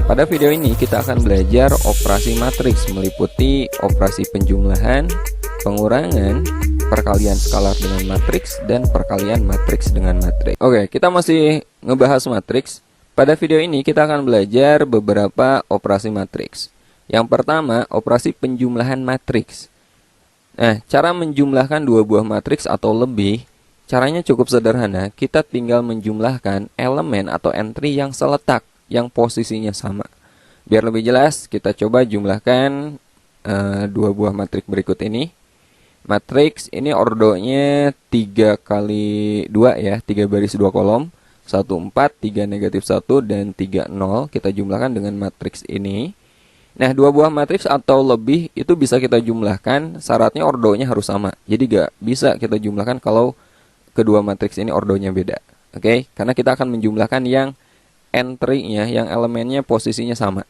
Pada video ini kita akan belajar operasi matriks meliputi operasi penjumlahan, pengurangan, perkalian skalar dengan matriks, dan perkalian matriks dengan matriks. Oke, kita masih ngebahas matriks. Pada video ini kita akan belajar beberapa operasi matriks. Yang pertama, operasi penjumlahan matriks. Nah, cara menjumlahkan dua buah matriks atau lebih, caranya cukup sederhana. Kita tinggal menjumlahkan elemen atau entry yang seletak, yang posisinya sama. Biar lebih jelas, kita coba jumlahkan dua buah matriks berikut ini. Matriks ini ordonya 3 kali 2 ya, 3 baris 2 kolom, 1 4, 3 negatif 1, dan 3 0. Kita jumlahkan dengan matriks ini. Nah, dua buah matriks atau lebih itu bisa kita jumlahkan, syaratnya ordonya harus sama. Jadi gak bisa kita jumlahkan kalau kedua matriks ini ordonya beda. Oke, karena kita akan menjumlahkan yang entry-nya, yang elemennya posisinya sama.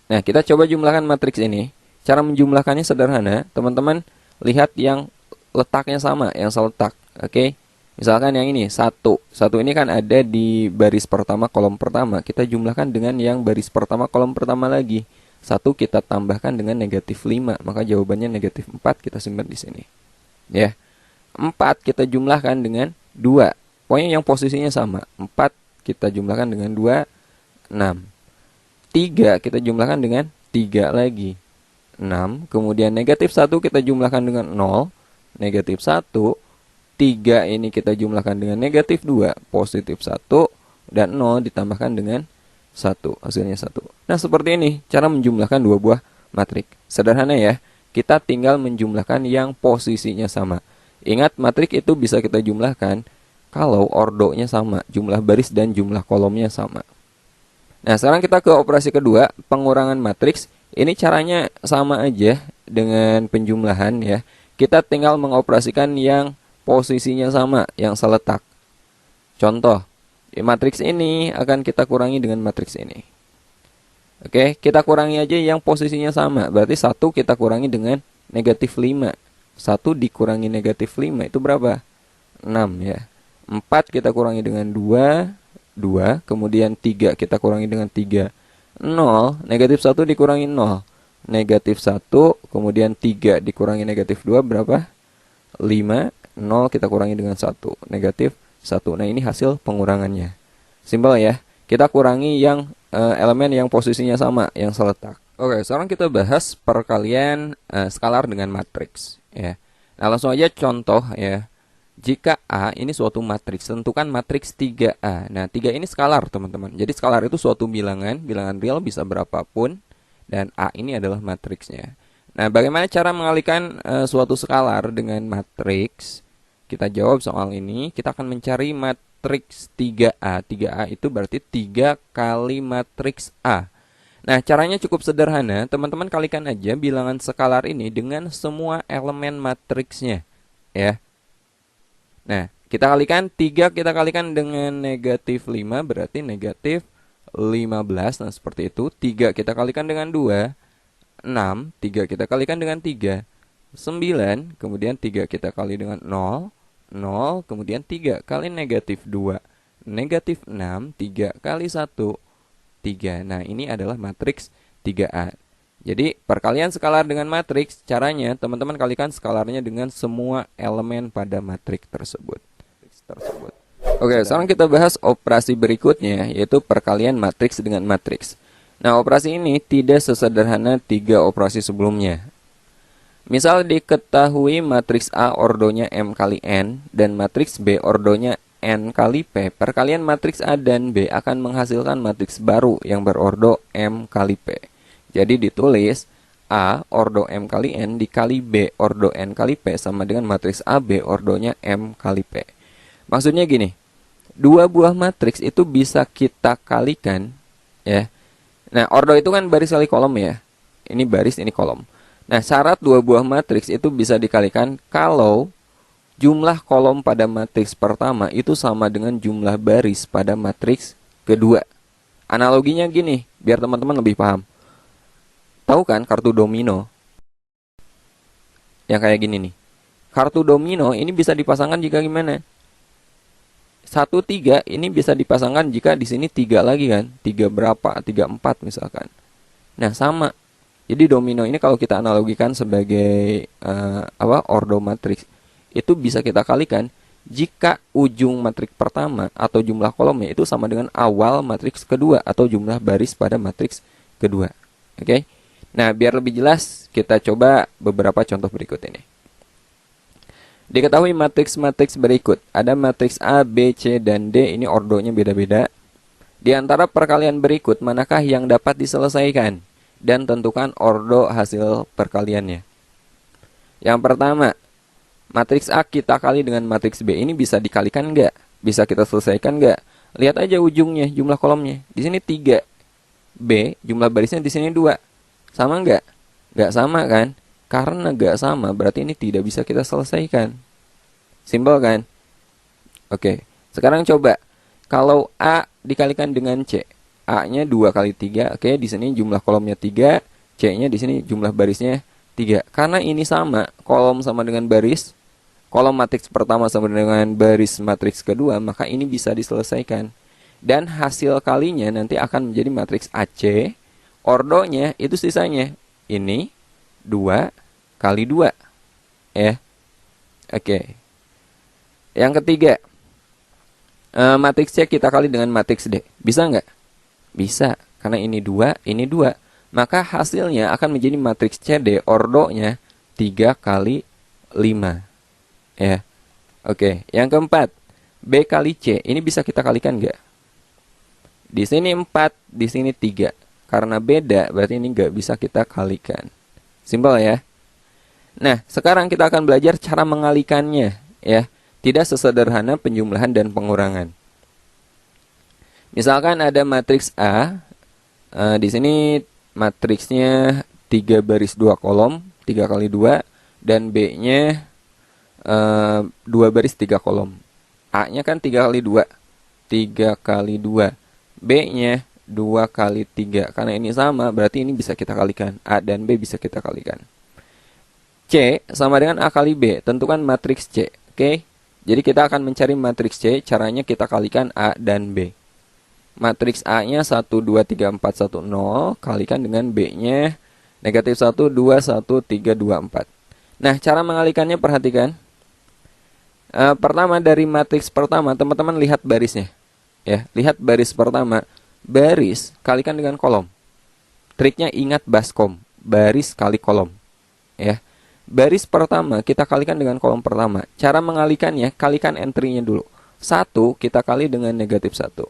Nah, kita coba jumlahkan matriks ini. Cara menjumlahkannya sederhana. Teman-teman lihat yang letaknya sama, yang seletak. Oke, misalkan yang ini 1. 1 ini kan ada di baris pertama kolom pertama. Kita jumlahkan dengan yang baris pertama kolom pertama lagi. 1 kita tambahkan dengan negatif 5. Maka jawabannya negatif 4. Kita simpan di sini. Ya. 4 kita jumlahkan dengan 2. Pokoknya yang posisinya sama. 4 kita jumlahkan dengan 2, 6. 3 kita jumlahkan dengan 3 lagi, 6. Kemudian negatif 1 kita jumlahkan dengan 0, negatif 1. 3 ini kita jumlahkan dengan negatif 2, positif 1. Dan 0 ditambahkan dengan 1, hasilnya 1. Nah, seperti ini cara menjumlahkan dua buah matriks. Sederhana ya, kita tinggal menjumlahkan yang posisinya sama. Ingat, matriks itu bisa kita jumlahkan kalau ordonya sama, jumlah baris dan jumlah kolomnya sama. Nah, sekarang kita ke operasi kedua, pengurangan matriks. Ini caranya sama aja dengan penjumlahan ya. Kita tinggal mengoperasikan yang posisinya sama, yang seletak. Contoh, matriks ini akan kita kurangi dengan matriks ini. Oke, kita kurangi aja yang posisinya sama. Berarti 1 kita kurangi dengan negatif 5. 1 dikurangi negatif 5 itu berapa? 6 ya. 4 kita kurangi dengan 2, 2. Kemudian 3 kita kurangi dengan 3, 0. Negatif 1 dikurangi 0, negatif 1. Kemudian 3 dikurangi negatif 2 berapa? 5. 0 kita kurangi dengan 1, negatif 1. Nah, ini hasil pengurangannya. Simpel ya. Kita kurangi yang elemen yang posisinya sama, yang seletak. Oke, sekarang kita bahas perkalian skalar dengan matriks ya. Nah, langsung aja contoh ya. Jika A ini suatu matriks, tentukan matriks 3A. Nah, 3 ini skalar, teman-teman. Jadi skalar itu suatu bilangan real bisa berapapun, dan A ini adalah matriksnya. Nah, bagaimana cara mengalihkan suatu skalar dengan matriks? Kita jawab soal ini. Kita akan mencari matriks 3A. 3A itu berarti 3 kali matriks A. Nah, caranya cukup sederhana. Teman-teman kalikan aja bilangan skalar ini dengan semua elemen matriksnya. Ya. Nah, kita kalikan 3, kita kalikan dengan negatif 5, berarti negatif 15. Nah, seperti itu. 3 kita kalikan dengan 2, 6. 3 kita kalikan dengan 3, 9. Kemudian 3 kita kali dengan 0, 0. Kemudian 3 kali negatif 2, negatif 6. 3 kali 1, 3. Nah, ini adalah matriks 3A. Jadi, perkalian skalar dengan matriks, caranya teman-teman kalikan skalarnya dengan semua elemen pada matriks tersebut. Oke, sekarang kita bahas operasi berikutnya, yaitu perkalian matriks dengan matriks. Nah, operasi ini tidak sesederhana 3 operasi sebelumnya. Misal diketahui matriks A ordonya M kali N, dan matriks B ordonya N kali P. Perkalian matriks A dan B akan menghasilkan matriks baru yang berordo M kali P. Jadi ditulis A ordo M kali N dikali B ordo N kali P sama dengan matriks AB ordonya M kali P. Maksudnya gini, dua buah matriks itu bisa kita kalikan ya. Nah, ordo itu kan baris kali kolom ya. Ini baris, ini kolom. Nah, syarat dua buah matriks itu bisa dikalikan kalau jumlah kolom pada matriks pertama itu sama dengan jumlah baris pada matriks kedua. Analoginya gini, biar teman-teman lebih paham. Tahu kan kartu domino? Yang kayak gini nih. Kartu domino ini bisa dipasangkan jika gimana? 1, 3 ini bisa dipasangkan jika di sini 3 lagi kan. 3 berapa? 3, 4 misalkan. Nah, sama. Jadi domino ini kalau kita analogikan sebagai ordo matriks, itu bisa kita kalikan jika ujung matriks pertama atau jumlah kolomnya itu sama dengan awal matriks kedua atau jumlah baris pada matriks kedua. Oke. Nah, biar lebih jelas, kita coba beberapa contoh berikut ini. Diketahui matriks-matriks berikut. Ada matriks A, B, C, dan D. Ini ordonya beda-beda. Di antara perkalian berikut, manakah yang dapat diselesaikan? Dan tentukan ordo hasil perkaliannya. Yang pertama, matriks A kita kali dengan matriks B. Ini bisa dikalikan nggak? Bisa kita selesaikan nggak? Lihat aja ujungnya, jumlah kolomnya. Di sini 3. B, jumlah barisnya di sini 2. Sama nggak? Nggak sama kan? Karena nggak sama, berarti ini tidak bisa kita selesaikan. Simpel kan? Oke, sekarang coba. Kalau A dikalikan dengan C, A-nya 2 kali 3. Oke, di sini jumlah kolomnya 3, C-nya di sini jumlah barisnya 3. Karena ini sama, kolom sama dengan baris, kolom matriks pertama sama dengan baris matriks kedua, maka ini bisa diselesaikan. Dan hasil kalinya nanti akan menjadi matriks AC. Ordonya itu sisanya ini 2 kali 2 ya. Oke. Yang ketiga, matriks C kita kali dengan matriks D. Bisa nggak? Bisa, karena ini 2, ini 2. Maka hasilnya akan menjadi matriks CD, ordonya 3 kali 5 ya. Oke, yang keempat, B kali C. Ini bisa kita kalikan nggak? Di sini 4, di sini 3. Karena beda, berarti ini nggak bisa kita kalikan. Simpel ya. Nah, sekarang kita akan belajar cara mengalikannya ya. Tidak sesederhana penjumlahan dan pengurangan. Misalkan ada matriks A. Di sini matriksnya 3 baris 2 kolom, 3 kali 2. Dan B-nya 2 baris 3 kolom. A-nya kan 3 kali 2. 3 kali 2. B-nya 2 kali 3. Karena ini sama, berarti ini bisa kita kalikan. A dan B bisa kita kalikan. C sama dengan A kali B. Tentukan matriks C. Oke. Jadi kita akan mencari matriks C. Caranya kita kalikan A dan B. Matriks A-nya 1, 2, 3, 4, 1, 0. Kalikan dengan B-nya negatif 1, 2, 1, 3, 2, 4. Nah, cara mengalikannya perhatikan. Pertama dari matriks pertama, teman-teman lihat barisnya. Ya, lihat baris pertama. Baris kalikan dengan kolom. Triknya ingat baskom. Baris kali kolom. Ya. Baris pertama kita kalikan dengan kolom pertama. Cara mengalikannya, kalikan entry-nya dulu. 1 kita kali dengan negatif 1.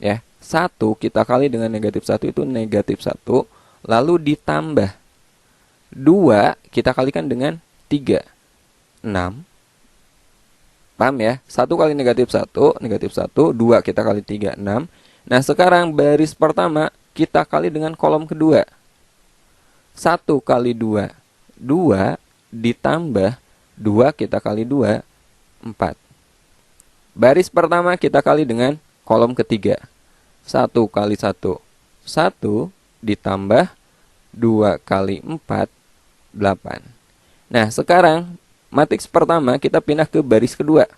Ya, 1 kita kali dengan negatif 1 itu negatif 1. Lalu ditambah 2 kita kalikan dengan 3. 6. Paham ya? 1 kali negatif 1, negatif 1. 2 kita kali 3, 6. Nah, sekarang baris pertama kita kali dengan kolom kedua. 1 kali 2. 2 ditambah 2 kita kali 2, 4. Baris pertama kita kali dengan kolom ketiga. 1 kali 1, 1 ditambah 2 kali 4, 8. Nah, sekarang matriks pertama kita pindah ke baris kedua.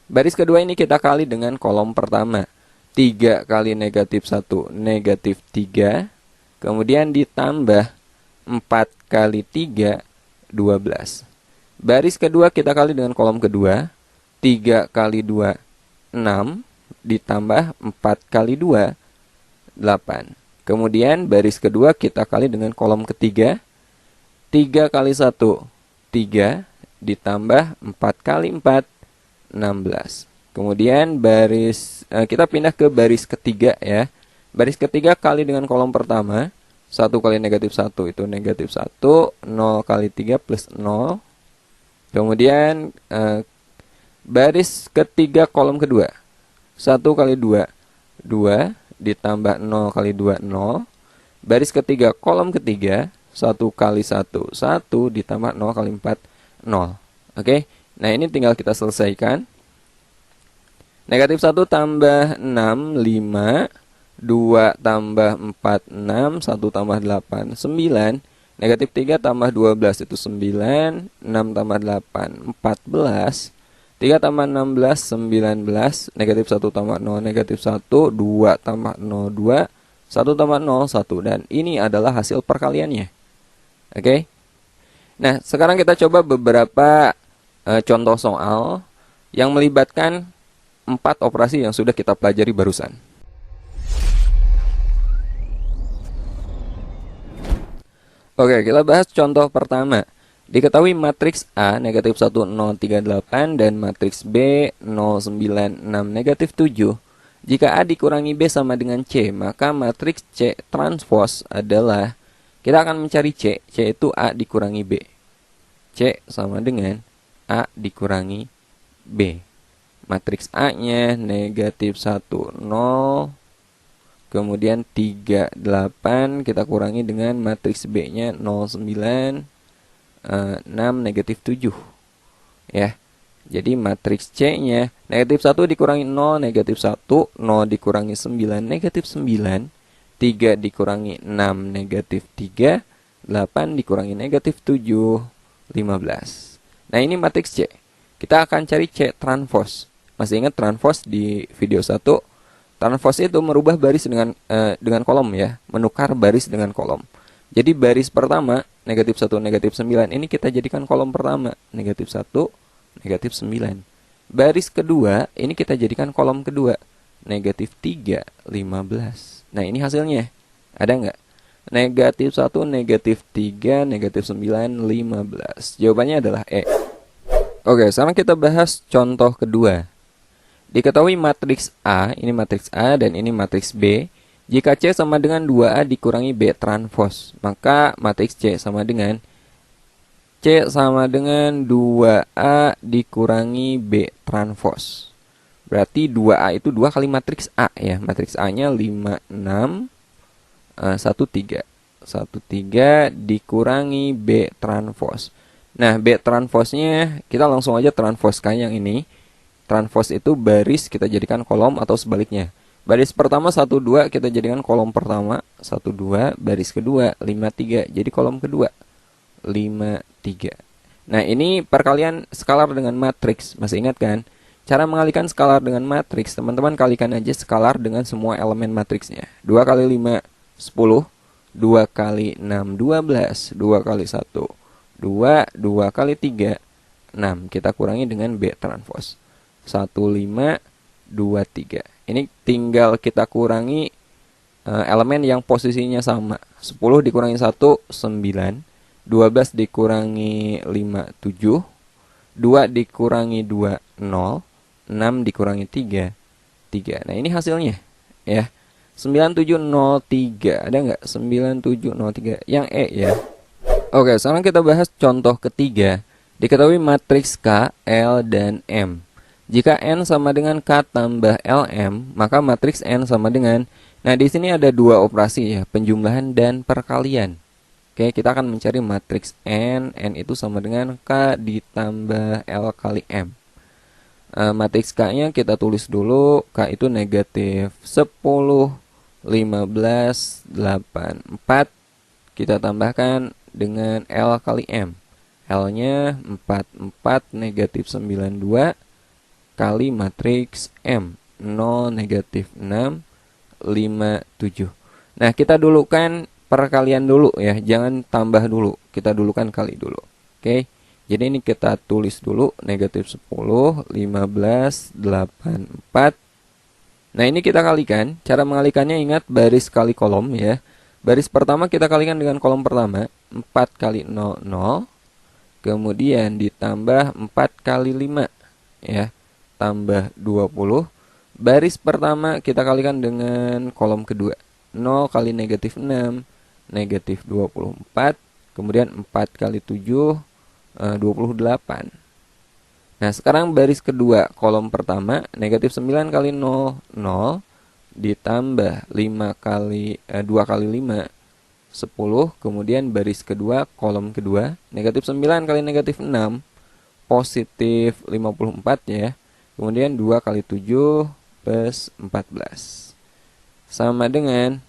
Baris kedua ini kita kali dengan kolom pertama. 3 kali negatif 1, negatif 3. Kemudian ditambah 4 kali 3, 12. Baris kedua kita kali dengan kolom kedua. 3 kali 2, 6. Ditambah 4 kali 2, 8. Kemudian baris kedua kita kali dengan kolom ketiga. 3 kali 1, 3. Ditambah 4 kali 4, 16. Kemudian baris kita pindah ke baris ketiga ya. Baris ketiga kali dengan kolom pertama. 1 kali negatif 1 itu negatif 1. 0 kali 3 plus 0. Kemudian baris ketiga kolom kedua. 1 kali 2, 2. Ditambah 0 kali 2, 0. Baris ketiga kolom ketiga. 1 kali 1, 1. Ditambah 0 kali 4, 0. Oke. Nah, ini tinggal kita selesaikan. Negatif 1 tambah 6, 5. 2 tambah 4, 6. 1 tambah 8, 9. Negatif 3 tambah 12 itu 9. 6 tambah 8, 14. 3 tambah 16, 19. Negatif 1 tambah 0, negatif 1. 2 tambah 0, 2. 1 tambah 0, 1. Dan ini adalah hasil perkaliannya. Oke. Nah, sekarang kita coba beberapa contoh soal yang melibatkan 4 operasi yang sudah kita pelajari barusan. Oke, kita bahas contoh pertama. Diketahui matriks A negatif 1, 0, 3, 8 dan matriks B 0, 9, 6, negatif 7. Jika A dikurangi B sama dengan C, maka matriks C transpose adalah, kita akan mencari C. C itu A dikurangi B. C sama dengan A dikurangi B. Matriks A-nya negatif 1, 0. Kemudian 3, 8 kita kurangi dengan matriks B-nya 0, 9, 6, negatif 7. Ya. Jadi matriks C-nya negatif 1 dikurangi 0, negatif 1. 0 dikurangi 9, negatif 9. 3 dikurangi 6, negatif 3. 8 dikurangi negatif 7, 15. Nah, ini matriks C. Kita akan cari C transpose. Masih ingat transpose di video 1? Transpose itu merubah baris dengan kolom ya, menukar baris dengan kolom. Jadi baris pertama negatif 1, negatif 9 ini kita jadikan kolom pertama, negatif 1, negatif 9. Baris kedua ini kita jadikan kolom kedua, negatif 3, 15. Nah, ini hasilnya. Ada nggak? Negatif 1, negatif 3, negatif 9, 15. Jawabannya adalah E. Oke, sekarang kita bahas contoh kedua. Diketahui matriks A, ini matriks A dan ini matriks B. Jika C sama dengan 2A dikurangi B transpose, maka matriks C sama dengan 2A dikurangi B transpose. Berarti 2A itu 2 kali matriks A ya. Matriks A-nya 5, 6, 1, 3. 1, 3 dikurangi B transpose. Nah, B transpose-nya kita langsung aja transposekan yang ini. Transpose itu baris kita jadikan kolom atau sebaliknya. Baris pertama 1, 2 kita jadikan kolom pertama 1, 2, baris kedua 5, 3 jadi kolom kedua 5, 3. Nah, ini perkalian skalar dengan matriks. Masih ingat kan? Cara mengalihkan skalar dengan matriks, teman-teman kalikan aja skalar dengan semua elemen matriksnya. 2 kali 5 10, 2 kali 6 12, 2 kali 1 2, 2 kali 3 6. Kita kurangi dengan B transpose. 1, 5, 2, 3. Ini tinggal kita kurangi elemen yang posisinya sama. 10 dikurangi 1, 9. 12 dikurangi 5, 7. 2 dikurangi 2, 0. 6 dikurangi 3, 3. Nah, ini hasilnya ya. 9703. Ada nggak? 9703. Yang E ya. Oke, sekarang kita bahas contoh ketiga. Diketahui matriks K, L, dan M. Jika N sama dengan K tambah LM, maka matriks N sama dengan, nah di sini ada 2 operasi ya, penjumlahan dan perkalian. Oke, kita akan mencari matriks N. N itu sama dengan K ditambah L kali M. Matriks K-nya kita tulis dulu. K itu negatif 10, 15, 8, 4. Kita tambahkan dengan L kali M. L-nya 4, 4, negatif 92. Kali matriks M 0, negatif 6, 5, 7. Nah, kita dulukan perkalian dulu ya, jangan tambah dulu, kita dulukan kali dulu. Oke, jadi ini kita tulis dulu negatif 10, 15, 8, 4. Nah, ini kita kalikan. Cara mengalikannya ingat baris kali kolom ya. Baris pertama kita kalikan dengan kolom pertama, 4 kali 0, 0. Kemudian ditambah 4 kali 5 ya, tambah 20. Baris pertama kita kalikan dengan kolom kedua. 0 kali negatif 6, negatif 24. Kemudian 4 kali 7, 28. Nah, sekarang baris kedua kolom pertama, negatif 9 kali 0, 0. Ditambah 2 kali 5, 10. Kemudian baris kedua kolom kedua, negatif 9 kali negatif 6, positif 54 ya. Kemudian 2 kali 7 plus 14. Sama dengan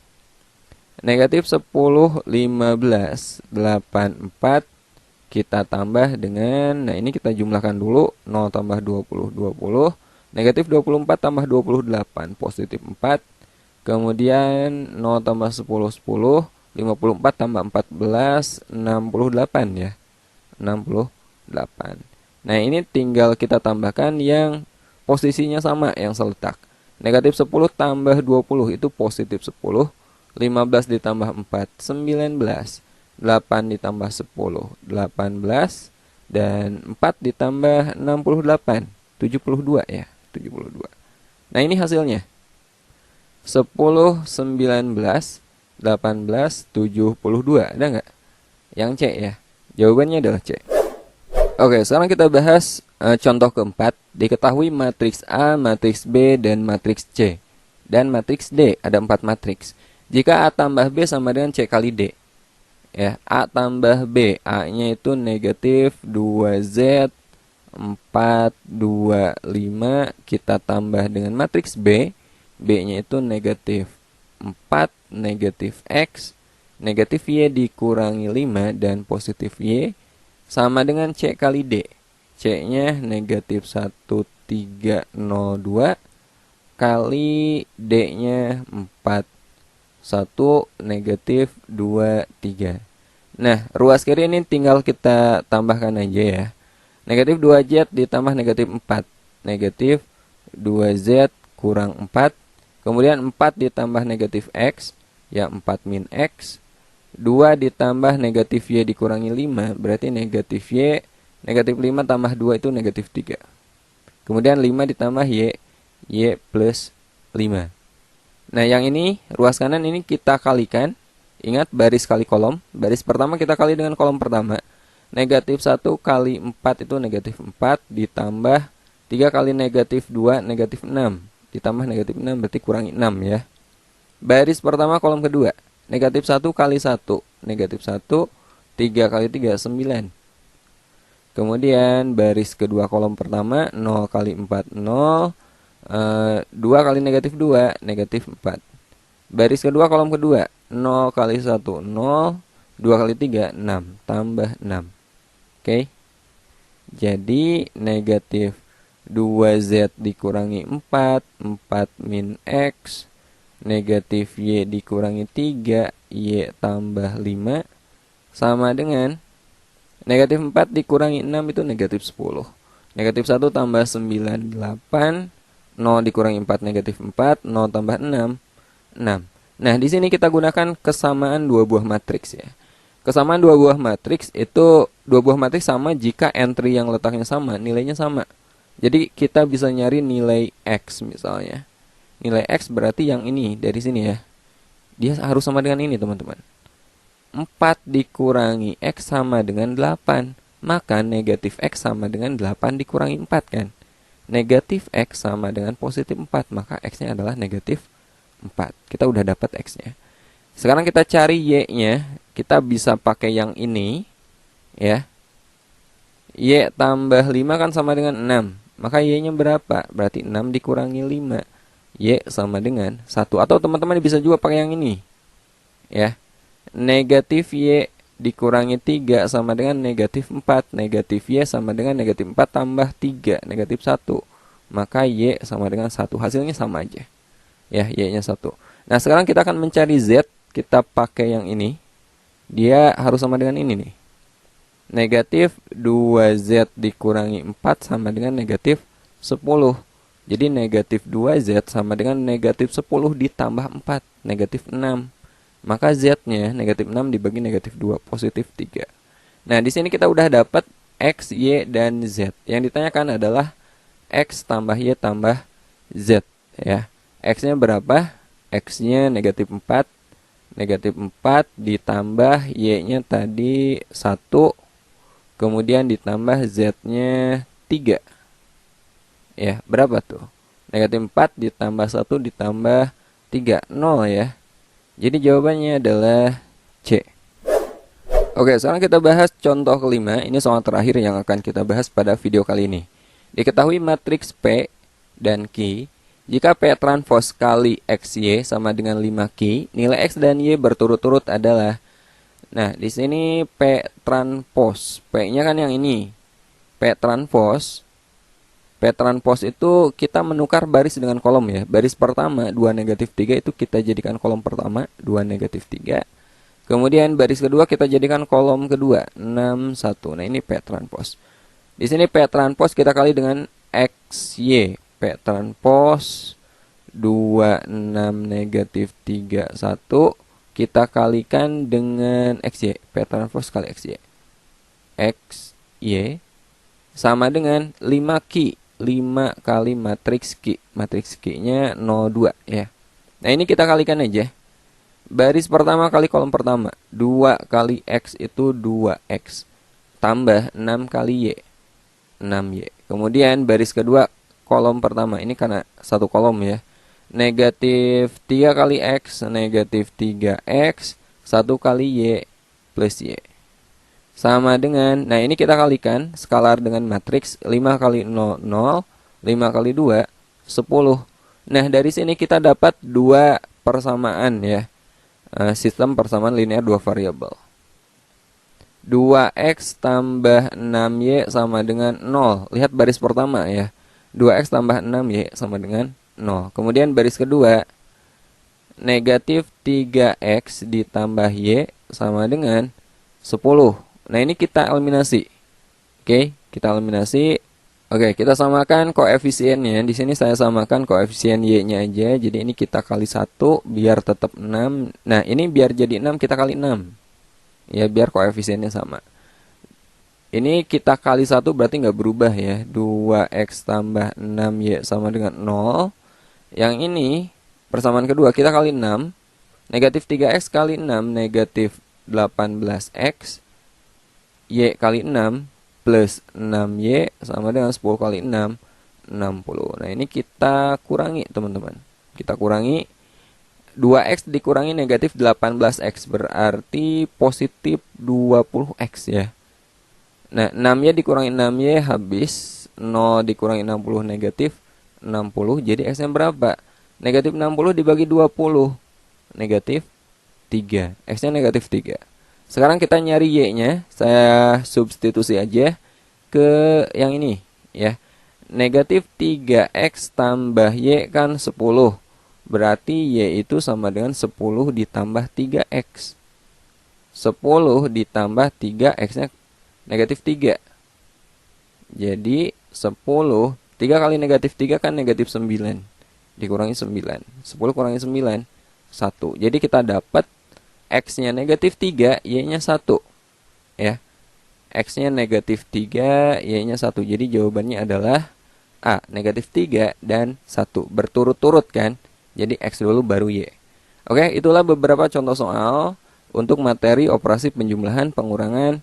negatif 10, 15, 84. kita tambah dengan, nah ini kita jumlahkan dulu, 0 tambah 20, 20, negatif 24 tambah 28, positif 4, kemudian 0 tambah 10, 10, 54 tambah 14, 68 ya, 68. Nah ini tinggal kita tambahkan yang posisinya sama, yang seletak. Negatif 10 tambah 20 itu positif 10, 15 ditambah 4, 19, 8 ditambah 10, 18, dan 4 ditambah 68, 72 ya, 72. Nah ini hasilnya 10, 19, 18, 72. Ada nggak? Yang C ya. Jawabannya adalah C. Oke, sekarang kita bahas contoh keempat. Diketahui matriks A, matriks B, dan matriks C. Dan matriks D, ada 4 matriks. Jika A tambah B sama dengan C kali D. Ya, A tambah B, A-nya itu negatif 2Z, 4, 2, 5. Kita tambah dengan matriks B. B-nya itu negatif 4, negatif X, negatif Y dikurangi 5, dan positif Y sama dengan C kali D. C-nya negatif 1, 3, 0, 2 kali D-nya 4, 1, negatif 2, 3. Nah, ruas kiri ini tinggal kita tambahkan aja ya. Negatif 2Z ditambah negatif 4. Negatif 2Z kurang 4. Kemudian 4 ditambah negatif X, ya 4 min X. 2 ditambah negatif Y dikurangi 5, berarti negatif Y. Negatif 5 tambah 2 itu negatif 3. Kemudian 5 ditambah Y, Y plus 5. Nah yang ini, ruas kanan ini kita kalikan. Ingat baris kali kolom. Baris pertama kita kali dengan kolom pertama. Negatif 1 kali 4 itu negatif 4. Ditambah 3 kali negatif 2, negatif 6. Ditambah negatif 6 berarti kurangi 6 ya. Baris pertama kolom kedua. Negatif 1 kali 1. Negatif 1. 3 kali 3, 9. Kemudian baris kedua kolom pertama 0 kali 4 0, 2 kali negatif 2 negatif 4. Baris kedua kolom kedua 0 kali 1 0, 2 kali 3 6, tambah 6. Oke. Jadi negatif 2Z dikurangi 4, 4 min X, negatif Y dikurangi 3, Y tambah 5 sama dengan negatif 4 dikurangi 6 itu negatif 10. Negatif 1 tambah 9, 8. 0 dikurangi 4, negatif 4. 0 tambah 6, 6. Nah, di sini kita gunakan kesamaan dua buah matriks ya. Kesamaan dua buah matriks itu, dua buah matriks sama jika entry yang letaknya sama, nilainya sama. Jadi kita bisa nyari nilai X misalnya. Nilai X berarti yang ini, dari sini ya. Dia harus sama dengan ini teman-teman. 4 dikurangi X sama dengan 8. Maka negatif X sama dengan 8 dikurangi 4 kan. Negatif X sama dengan positif 4. Maka X-nya adalah negatif 4. Kita udah dapat X-nya. Sekarang kita cari Y-nya. Kita bisa pakai yang ini. Ya. Y tambah 5 kan sama dengan 6. Maka Y-nya berapa? Berarti 6 dikurangi 5. Y sama dengan 1. Atau teman-teman bisa juga pakai yang ini. Ya. Negatif Y dikurangi 3 sama dengan negatif 4. Negatif Y sama dengan negatif 4 tambah 3, negatif 1. Maka Y sama dengan 1. Hasilnya sama aja. Ya, Y-nya 1. Nah, sekarang kita akan mencari Z. Kita pakai yang ini. Dia harus sama dengan ini nih. Negatif 2Z dikurangi 4 sama dengan negatif 10. Jadi negatif 2Z sama dengan negatif 10 ditambah 4, negatif 6. Maka Z-nya negatif 6 dibagi negatif 2, positif 3. Nah, di sini kita udah dapat X, Y, dan Z. Yang ditanyakan adalah X tambah Y tambah Z. Ya. X-nya berapa? X-nya negatif 4. Negatif 4 ditambah Y-nya tadi 1. Kemudian ditambah Z-nya 3. Ya, berapa tuh? Negatif 4 ditambah 1 ditambah 3, 0 ya. Jadi jawabannya adalah C. Oke, sekarang kita bahas contoh kelima. Ini soal terakhir yang akan kita bahas pada video kali ini. Diketahui matriks P dan Q. Jika P transpos kali XY sama dengan 5Q, nilai X dan Y berturut-turut adalah Nah, di sini P transpose. P-nya kan yang ini. P transpose. P transpose itu kita menukar baris dengan kolom ya. Baris pertama 2 negatif 3 itu kita jadikan kolom pertama 2 negatif 3. Kemudian baris kedua kita jadikan kolom kedua 6 1. Nah, ini P transpose. Di sini P transpose kita kali dengan XY. P transpose 26 negatif 3 1 kita kalikan dengan XY. P transpose kali XY. XY sama dengan 5Q. 5 kali matriks Q. Matriks Q-nya 02 ya. Nah, ini kita kalikan aja. Baris pertama kali kolom pertama. 2 kali X itu 2X. Tambah 6 kali Y. 6Y. Kemudian baris kedua kolom pertama. Ini karena satu kolom ya. Negatif 3 kali X, negatif 3X, 1 kali Y plus Y. Sama dengan, nah ini kita kalikan, skalar dengan matriks 5 kali 0, 0, 5 kali 2, 10. Nah, dari sini kita dapat dua persamaan ya. Sistem persamaan linear dua variabel. 2X tambah 6Y sama dengan 0. Lihat baris pertama ya. 2X tambah 6Y sama dengan 0. Kemudian baris kedua, negatif 3X ditambah Y sama dengan 10. Nah, ini kita eliminasi. Oke, kita eliminasi. Oke, kita samakan koefisiennya. Di sini saya samakan koefisien Y-nya aja. Jadi ini kita kali 1 biar tetap 6. Nah, ini biar jadi 6 kita kali 6. Ya, biar koefisiennya sama. Ini kita kali 1 berarti nggak berubah ya. 2X tambah 6Y sama dengan 0. Yang ini persamaan kedua kita kali 6. Negatif 3X kali 6 negatif 18X. Y kali 6 plus 6Y sama dengan 10 kali 6 60. Nah, ini kita kurangi teman-teman. Kita kurangi 2X dikurangi negatif 18X berarti positif 20X ya. Nah, 6Y dikurangi 6Y habis. 0 dikurangi 60 negatif 60. Jadi X-nya berapa? Negatif 60 dibagi 20. Negatif 3. X-nya negatif 3. Sekarang kita nyari Y-nya. Saya substitusi aja ke yang ini ya. Negatif 3X tambah Y kan 10. Berarti Y itu sama dengan 10 ditambah 3X. 10 ditambah 3X-nya negatif 3. Jadi 10, 3 kali negatif 3 kan negatif 9. Dikurangi 9. 10 kurangi 9, 1. Jadi kita dapat X-nya negatif 3, Y-nya 1. Ya. X-nya negatif 3, Y-nya 1. Jadi jawabannya adalah A, negatif 3 dan 1. Berturut-turut kan. Jadi X dulu baru Y. Oke, itulah beberapa contoh soal untuk materi operasi penjumlahan, pengurangan,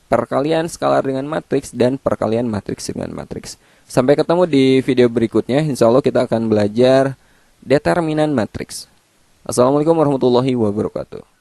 perkalian skalar dengan matriks, dan perkalian matriks dengan matriks. Sampai ketemu di video berikutnya. Insya Allah kita akan belajar determinan matriks. Assalamualaikum warahmatullahi wabarakatuh.